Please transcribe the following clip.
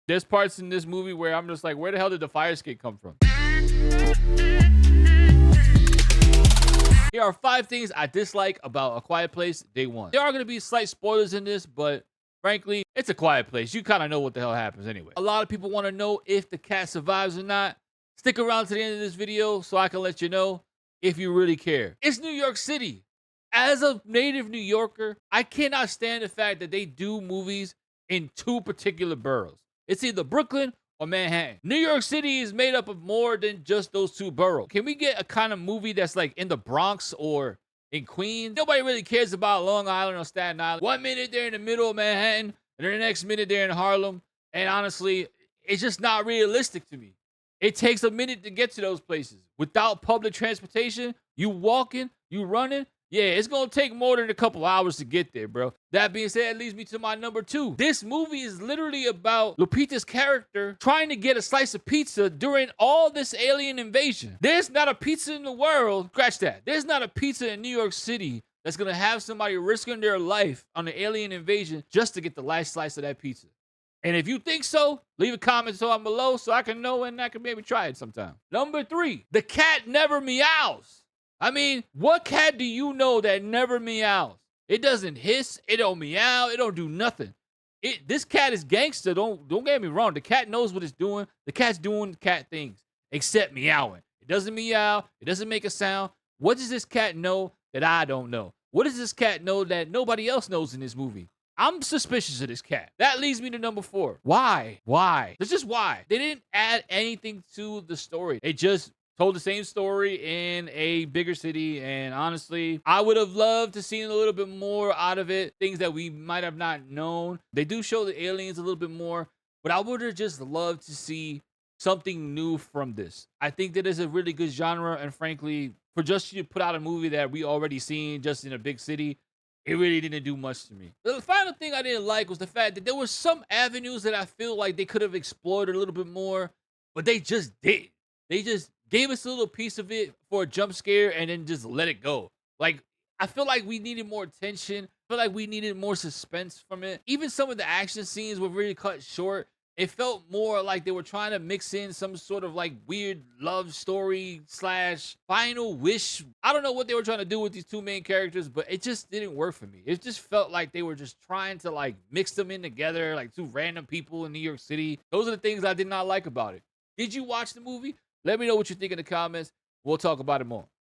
There's parts in this movie where I'm just like, where the hell did the fire escape come from? Here are 5 things I dislike about A Quiet Place Day 1. There are going to be slight spoilers in this, but frankly, it's A Quiet Place. You kind of know what the hell happens anyway. A lot of people want to know if the cat survives or not. Stick around to the end of this video so I can let you know if you really care. It's New York City. As a native New Yorker, I cannot stand the fact that they do movies in 2 particular boroughs. It's either Brooklyn or Manhattan. New York City is made up of more than just those 2 boroughs. Can we get a kind of movie that's like in the Bronx or in Queens? Nobody really cares about Long Island or Staten Island. 1 minute they're in the middle of Manhattan, and then the next minute they're in Harlem. And honestly, it's just not realistic to me. It takes a minute to get to those places. Without public transportation, you walking, you running, yeah, it's going to take more than a couple hours to get there, bro. That being said, it leads me to my number 2. This movie is literally about Lupita's character trying to get a slice of pizza during all this alien invasion. There's not a pizza in the world, scratch that. There's not a pizza in New York City that's going to have somebody risking their life on the alien invasion just to get the last slice of that pizza. And if you think so, leave a comment down below so I can know and I can maybe try it sometime. Number 3, the cat never meows. I mean, what cat do you know that never meows? It doesn't hiss, it don't meow, it don't do nothing. This cat is gangster. Don't get me wrong. The cat knows what it's doing. The cat's doing cat things, except meowing. It doesn't meow. It doesn't make a sound. What does this cat know that I don't know? What does this cat know that nobody else knows in this movie? I'm suspicious of this cat. That leads me to number 4. Why? That's just why. They didn't add anything to the story. They just told the same story in a bigger city, and honestly, I would have loved to see a little bit more out of it, things that we might have not known. They do show the aliens a little bit more, but I would have just loved to see something new from this. I think that is a really good genre, and frankly, for just you to put out a movie that we already seen just in a big city, it really didn't do much to me. The final thing I didn't like was the fact that there were some avenues that I feel like they could have explored a little bit more, but they just did. They just gave us a little piece of it for a jump scare and then just let it go. Like, I feel like we needed more tension. I feel like we needed more suspense from it. Even some of the action scenes were really cut short. It felt more like they were trying to mix in some sort of like weird love story / final wish. I don't know what they were trying to do with these 2 main characters, but it just didn't work for me. It just felt like they were just trying to like mix them in together, like 2 random people in New York City. Those are the things I did not like about it. Did you watch the movie? Let me know what you think in the comments. We'll talk about it more.